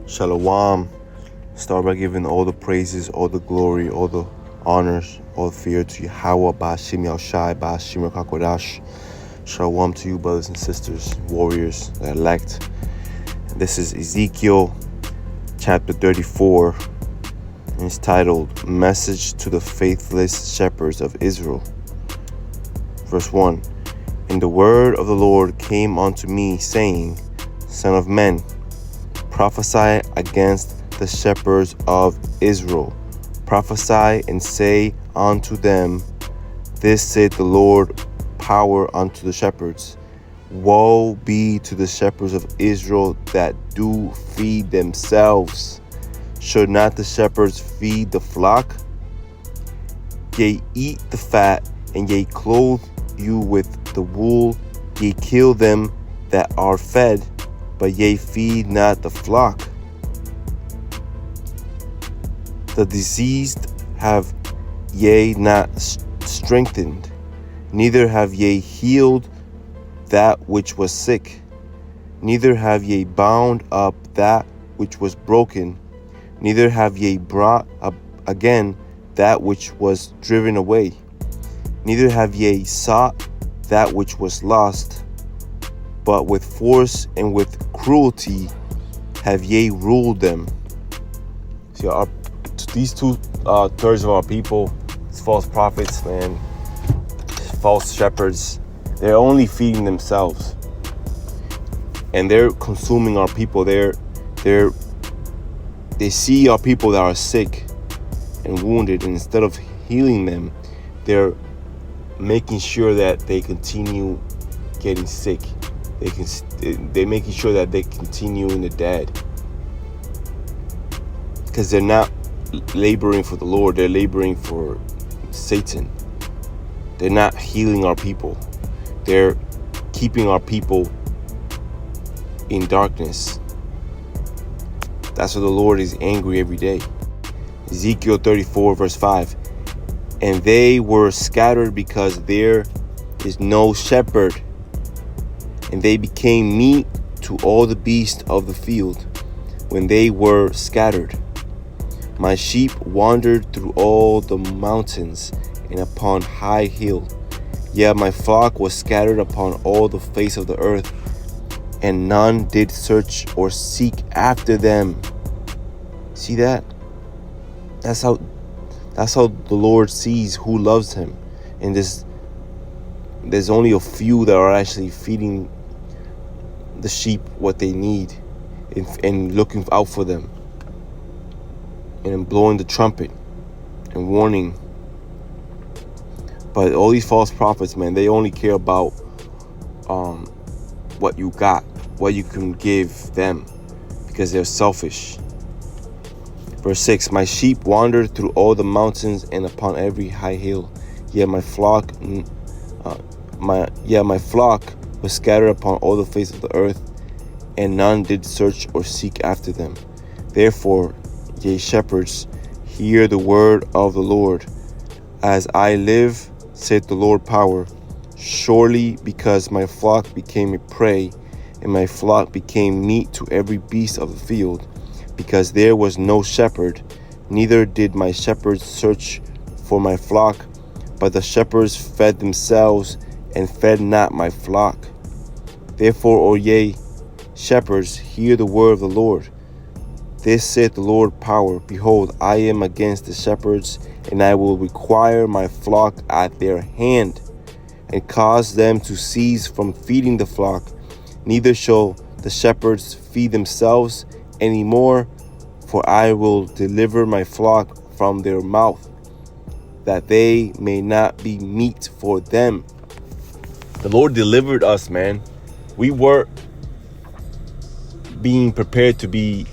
Shalom. Start by giving all the praises, all the glory, all the honors, all the fear to Yahweh, Ba'ashim Yahushai, Ba'ashim Yakakodash. Shalom to you, brothers and sisters, warriors, the elect. This is Ezekiel chapter 34, and it's titled, Message to the Faithless Shepherds of Israel. Verse 1. And the word of the Lord came unto me, saying, Son of man, prophesy against the shepherds of Israel. Prophesy and say unto them, This saith the Lord, power unto the shepherds. Woe be to the shepherds of Israel that do feed themselves. Should not the shepherds feed the flock? Yea, eat the fat, and yea, clothe you with the wool. Yea, kill them that are fed, but yea, feed not the flock. The diseased have ye not strengthened, neither have ye healed that which was sick, neither have ye bound up that which was broken, neither have ye brought up again that which was driven away, neither have ye sought that which was lost, but with force and with cruelty have ye ruled them. See, these two-thirds of our people, these false prophets, man, false shepherds, they're only feeding themselves, and they're consuming our people. They see our people that are sick and wounded, and instead of healing them, they're making sure that they continue getting sick. They're making sure that they continue in the dead, because they're not laboring for the Lord. They're laboring for Satan. They're not healing our people. They're keeping our people in darkness. That's why the Lord is angry every day. Ezekiel 34 verse 5. And they were scattered because there is no shepherd, and they became meat to all the beasts of the field when they were scattered. My sheep wandered through all the mountains and upon high hill. Yet my flock was scattered upon all the face of the earth, and none did search or seek after them. See that? That's how the Lord sees who loves him. And there's only a few that are actually feeding the sheep what they need, and looking out for them, and blowing the trumpet and warning. But all these false prophets, man, they only care about what you got, what you can give them, because they're selfish. Verse 6. My sheep wandered through all the mountains and upon every high hill. Yet my flock was scattered upon all the face of the earth, and none did search or seek after them. Therefore, ye shepherds, hear the word of the Lord. As I live, saith the Lord power, surely because my flock became a prey, and my flock became meat to every beast of the field, because there was no shepherd, neither did my shepherds search for my flock, but the shepherds fed themselves, and fed not my flock. Therefore, O ye shepherds, hear the word of the Lord. This saith the Lord power, behold, I am against the shepherds, and I will require my flock at their hand, and cause them to cease from feeding the flock. Neither shall the shepherds feed themselves any more, for I will deliver my flock from their mouth, that they may not be meat for them. The Lord delivered us, man. We were being prepared to be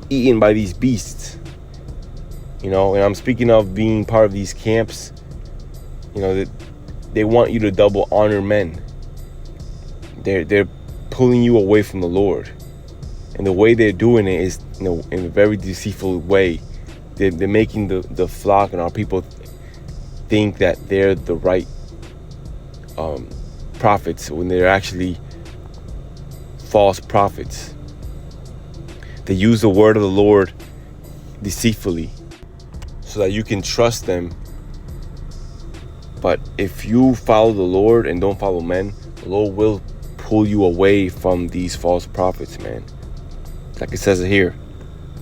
eaten by these beasts, and I'm speaking of being part of these camps. That they want you to double honor men. They're pulling you away from the Lord, and the way they're doing it is in a very deceitful way. They're making the flock and our people think that they're the right prophets when they're actually false prophets. They use the word of the Lord deceitfully so that you can trust them. But if you follow the Lord and don't follow men, the Lord will pull you away from these false prophets, man. Like it says here,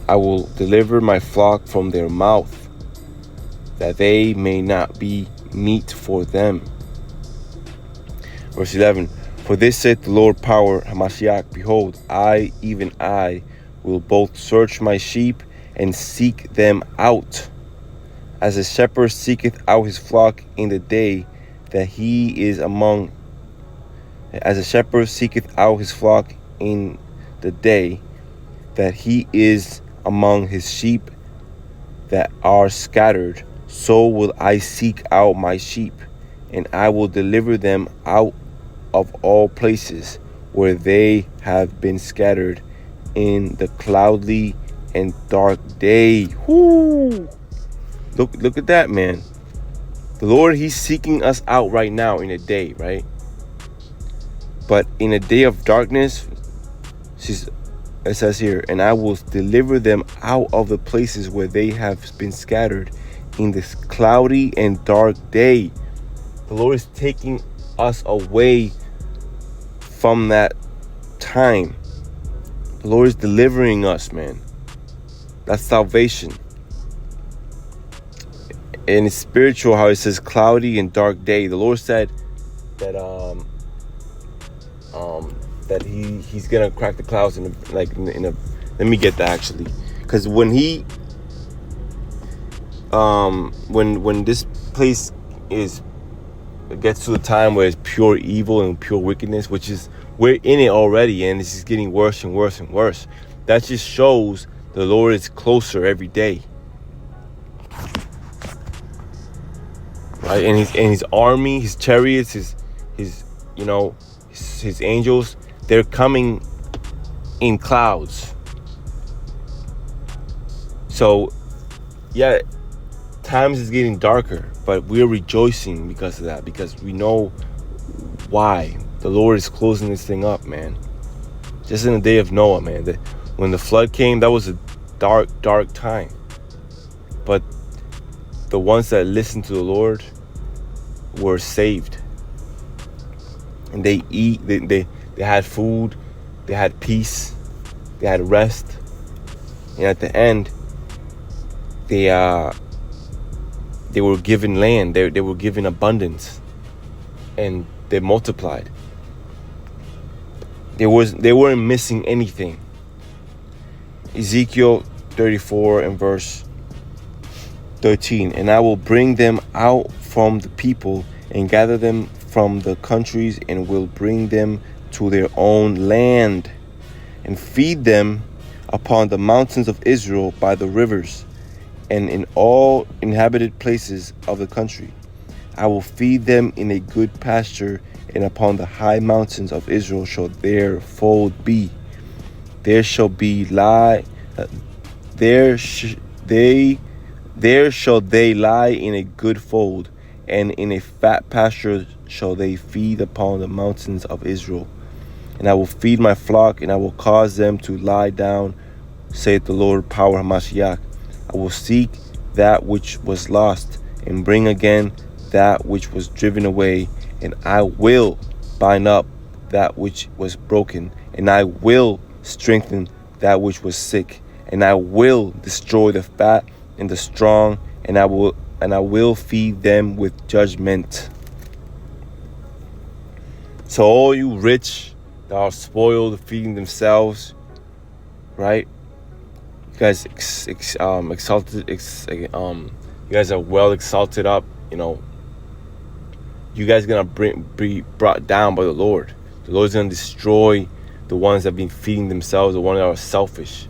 I will deliver my flock from their mouth, that they may not be meat for them. Verse 11, for this saith the Lord power, Hamashiach, behold, I, even I, will both search my sheep and seek them out, as a shepherd seeketh out his flock in the day that he is among, as a shepherd seeketh out his flock in the day that he is among his sheep that are scattered, so will I seek out my sheep, and I will deliver them out of all places where they have been scattered in the cloudy and dark day. Whoo! Look at that, man. The Lord, he's seeking us out right now in a day, right? But in a day of darkness, it says here, and I will deliver them out of the places where they have been scattered in this cloudy and dark day. The Lord is taking us away from that time. The Lord is delivering us, man. That's salvation. And it's spiritual how it says cloudy and dark day. The Lord said that that he's gonna crack the clouds in a let me get that actually, because when when this place gets to the time where it's pure evil and pure wickedness, which is, we're in it already, and it's just getting worse and worse and worse. That just shows the Lord is closer every day, right? And his army, his chariots, his angels, they're coming in clouds. So yeah, times is getting darker, but we're rejoicing because of that, because we know why. The Lord is closing this thing up, man. Just in the day of Noah, man. When the flood came, that was a dark, dark time. But the ones that listened to the Lord were saved. And they had food, they had peace, they had rest. And at the end, they were given land, they were given abundance, and they multiplied. They weren't missing anything. Ezekiel 34 and verse 13, and I will bring them out from the people and gather them from the countries, and will bring them to their own land, and feed them upon the mountains of Israel by the rivers, and in all inhabited places of the country. I will feed them in a good pasture, and upon the high mountains of Israel shall their fold be. There shall they lie in a good fold, and in a fat pasture shall they feed upon the mountains of Israel. And I will feed my flock, and I will cause them to lie down, saith the Lord, power Hamashiach. I will seek that which was lost, and bring again that which was driven away, and I will bind up that which was broken, and I will strengthen that which was sick, and I will destroy the fat and the strong, and I will feed them with judgment. So all you rich that are spoiled, feeding themselves, right? You guys exalted, you guys are well exalted up, you guys are gonna be brought down by the Lord. The Lord's gonna destroy the ones that have been feeding themselves, the ones that are selfish.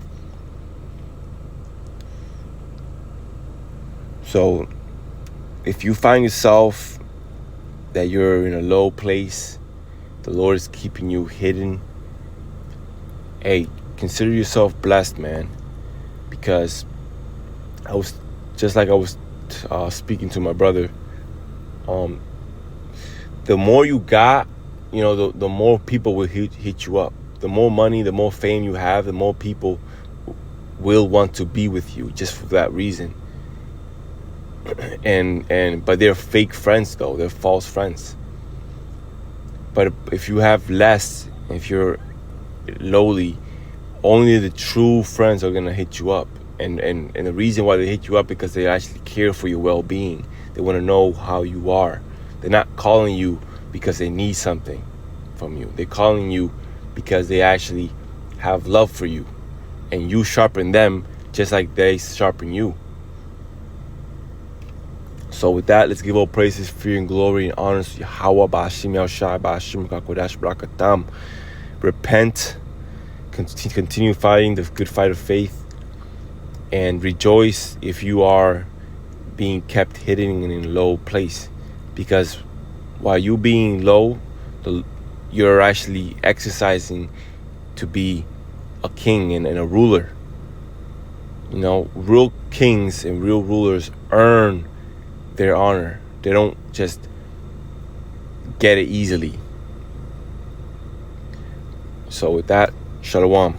So if you find yourself that you're in a low place, the Lord is keeping you hidden, hey, consider yourself blessed, man. Because I was speaking to my brother, the more you got, the more people will hit you up. The more money, the more fame you have, the more people will want to be with you just for that reason. But they're fake friends though. They're false friends. But if you have less, if you're lowly, only the true friends are gonna hit you up. And the reason why they hit you up because they actually care for your well-being. They want to know how you are. They're not calling you because they need something from you. They're calling you because they actually have love for you. And you sharpen them just like they sharpen you. So with that, let's give all praises, fear, and glory, and honor to Yahweh, Ba'ashim Yahushai, Ba'ashim Kakodash Barakatam. Repent, continue fighting the good fight of faith, and rejoice if you are being kept hidden in a low place. Because while you being low, you're actually exercising to be a king and a ruler. You know, real kings and real rulers earn their honor. They don't just get it easily. So with that, Shalom.